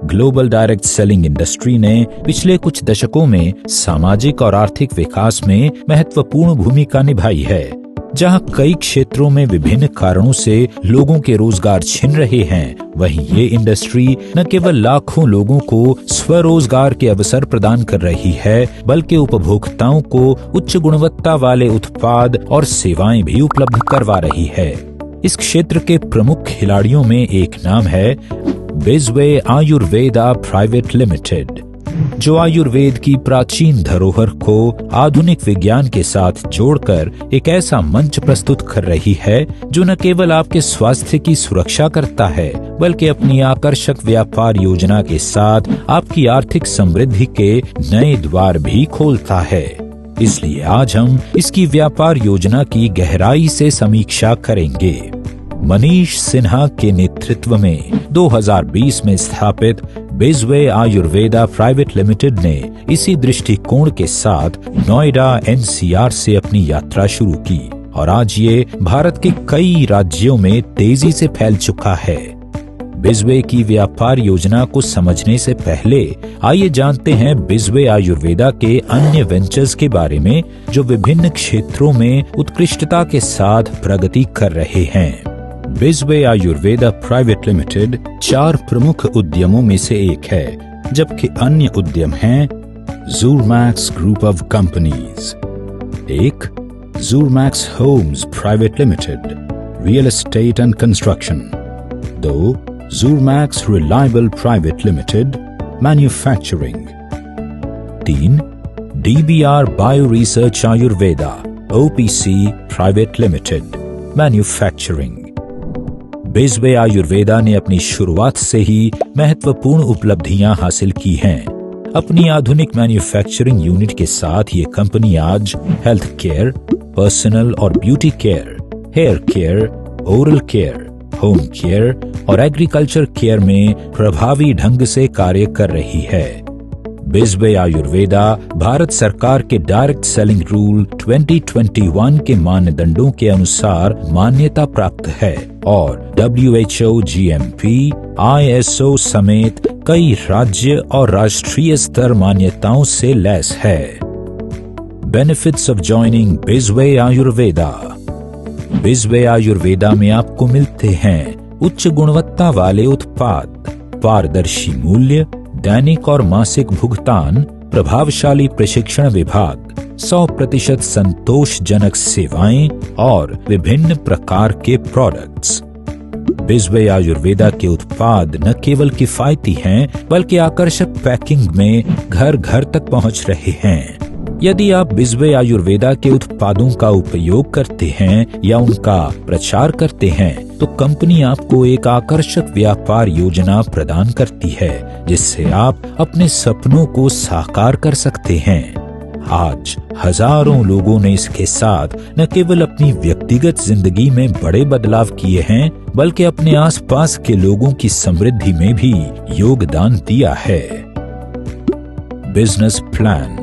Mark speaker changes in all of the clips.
Speaker 1: Global direct selling industry ने पिछले कुछ दशकों में सामाजिक और आर्थिक विकास में महत्वपूर्ण भूमिका निभाई है। जहां कई क्षेत्रों में विभिन्न कारणों से लोगों के रोजगार छिन रहे हैं, वहीं ये इंडस्ट्री न केवल लाखों लोगों को स्वरोजगार के अवसर प्रदान कर रही है, बल्कि उपभोक्ताओं को उच्च गुणवत्ता वाले उत्पाद और सेवाएं भी उपलब्ध करवा रही है। इस क्षेत्र के प्रमुख खिलाड़ियों में एक नाम है बिजवे आयुर्वेदा प्राइवेट लिमिटेड, जो आयुर्वेद की प्राचीन धरोहर को आधुनिक विज्ञान के साथ जोड़कर एक ऐसा मंच प्रस्तुत कर रही है जो न केवल आपके स्वास्थ्य की सुरक्षा करता है, बल्कि अपनी आकर्षक व्यापार योजना के साथ आपकी आर्थिक समृद्धि के नए द्वार भी खोलता है। इसलिए आज हम इसकी व्यापार योजना की गहराई से समीक्षा करेंगे। मनीष सिन्हा के नेतृत्व में 2020 में स्थापित बिजवे आयुर्वेदा प्राइवेट लिमिटेड ने इसी दृष्टिकोण के साथ नोएडा NCR से अपनी यात्रा शुरू की और आज ये भारत के कई राज्यों में तेजी से फैल चुका है। बिजवे की व्यापार योजना को समझने से पहले आइए जानते हैं बिजवे आयुर्वेदा के अन्य वेंचर्स के बारे में, जो विभिन्न क्षेत्रों में उत्कृष्टता के साथ प्रगति कर रहे हैं। बिजवे आयुर्वेदा प्राइवेट लिमिटेड 4 प्रमुख उद्यमों में से एक है, जबकि अन्य उद्यम हैं Zurmax group of companies. 1. Zurmax homes private limited, real estate and construction. 2. Zurmax reliable private limited, manufacturing. 3. DBR bio research Ayurveda OPC private limited, manufacturing. बिजवे आयुर्वेदा ने अपनी शुरुआत से ही महत्वपूर्ण उपलब्धियां हासिल की हैं। अपनी आधुनिक मैन्युफैक्चरिंग यूनिट के साथ ये कंपनी आज हेल्थ केयर, पर्सनल और beauty care, hair care, oral care, home care और एग्रीकल्चर केयर में प्रभावी ढंग से कार्य कर रही है। बिजवे आयुर्वेदा भारत सरकार के डायरेक्ट सेलिंग रूल 2021 के मानदंडों के अनुसार मान्यता प्राप्त है और WHO GMP, ISO समेत कई राज्य और राष्ट्रीय स्तर मान्यताओं से लैस है। Benefits of joining Bijwe Ayurveda. Bijwe Ayurveda में आपको मिलते हैं उच्च गुणवत्ता वाले उत्पाद, पारदर्शी मूल्य, दैनिक और मासिक भुगतान, प्रभावशाली प्रशिक्षण विभाग, 100% संतोषजनक सेवाएं और विभिन्न प्रकार के प्रोडक्ट्स। बिजवे आयुर्वेदा के उत्पाद न केवल किफायती हैं, बल्कि आकर्षक पैकिंग में घर घर तक पहुंच रहे हैं। यदि आप बिजवे आयुर्वेदा के उत्पादों का उपयोग करते हैं या उनका प्रचार करते हैं, तो कंपनी आपको एक आकर्षक व्यापार योजना प्रदान करती है, जिससे आप अपने सपनों को साकार कर सकते हैं। आज हजारों लोगों ने इसके साथ न केवल अपनी व्यक्तिगत जिंदगी में बड़े बदलाव किए हैं, बल्कि अपने आसपास के लोगों की समृद्धि में भी योगदान दिया है। Business plan.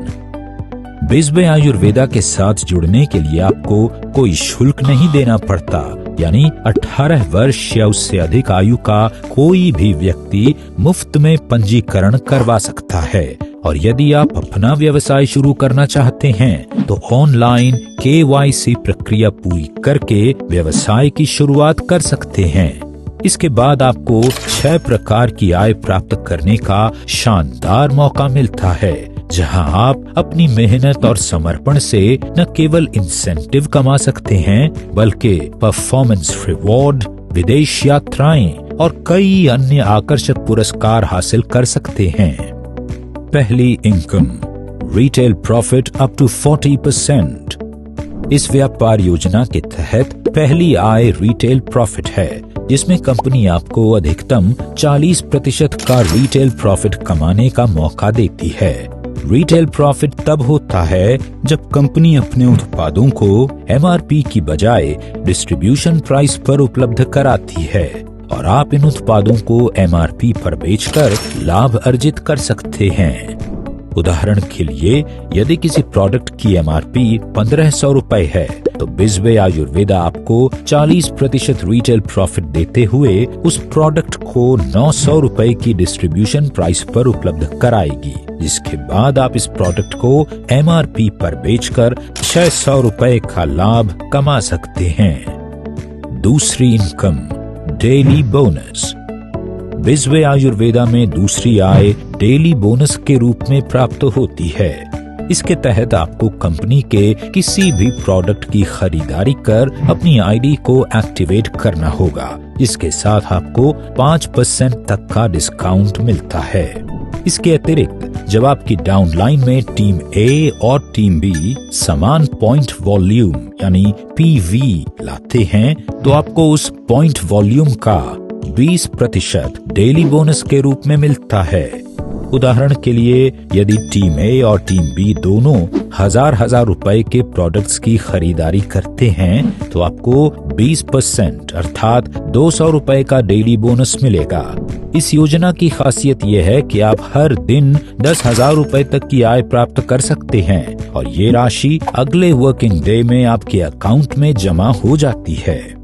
Speaker 1: बिजवे आयुर्वेदा के साथ जुड़ने के लिए आपको कोई शुल्क नहीं देना पड़ता, यानी 18 वर्ष या उससे अधिक आयु का कोई भी व्यक्ति मुफ्त में पंजीकरण करवा सकता है। और यदि आप अपना व्यवसाय शुरू करना चाहते हैं, तो ऑनलाइन KYC प्रक्रिया पूरी करके व्यवसाय की शुरुआत कर सकते हैं। इसके बाद आपको 6 प्रकार की आय प्राप्त करने का शानदार मौका मिलता है, जहां आप अपनी मेहनत और समर्पण से न केवल इंसेंटिव कमा सकते हैं, बल्कि परफॉर्मेंस रिवॉर्ड, विदेश यात्राएं और कई अन्य आकर्षक पुरस्कार हासिल कर सकते हैं। पहली income, retail profit up to 40%। इस व्यापार योजना के तहत पहली आय रिटेल प्रॉफिट है, जिसमें कंपनी आपको अधिकतम 40% का रिटेल प्रॉफिट कमाने का मौका देती है। रिटेल प्रॉफिट तब होता है जब कंपनी अपने उत्पादों को MRP की बजाय डिस्ट्रीब्यूशन प्राइस पर उपलब्ध कराती है और आप इन उत्पादों को MRP पर बेचकर लाभ अर्जित कर सकते हैं। उदाहरण के लिए यदि किसी प्रोडक्ट की MRP 1500 रुपए है तो बिजवे आयुर्वेदा आपको 40% रिटेल प्रॉफिट देते हुए उस प्रोडक्ट को 900 रुपए की डिस्ट्रीब्यूशन प्राइस पर उपलब्ध कराएगी, जिसके बाद आप इस प्रोडक्ट को MRP पर बेचकर 600 रुपए का लाभ कमा सकते हैं। दूसरी income, daily bonus. Bijwe Ayurveda में दूसरी आय डेली बोनस के रूप में प्राप्त होती है। इसके तहत आपको कंपनी के किसी भी प्रोडक्ट की खरीदारी कर अपनी आईडी को एक्टिवेट करना होगा, जिसके साथ आपको 5% तक का डिस्काउंट मिलता है। इसके अतिरिक्त जब आपकी डाउनलाइन में टीम ए और टीम बी समान पॉइंट वॉल्यूम यानी PV लाते हैं तो आपको उस पॉइंट वॉल्यूम का 20% डेली बोनस के रूप में मिलता है। उदाहरण के लिए यदि टीम ए और टीम बी दोनों हजार रुपए के प्रोडक्ट्स की खरीदारी करते हैं तो आपको 20% अर्थात 200 रुपए का डेली बोनस मिलेगा। इस योजना की खासियत यह है कि आप हर दिन 10,000 रुपए तक की आय प्राप्त कर सकते हैं और ये राशि अगले वर्किंग डे में आपके अकाउंट में जमा हो जाती है।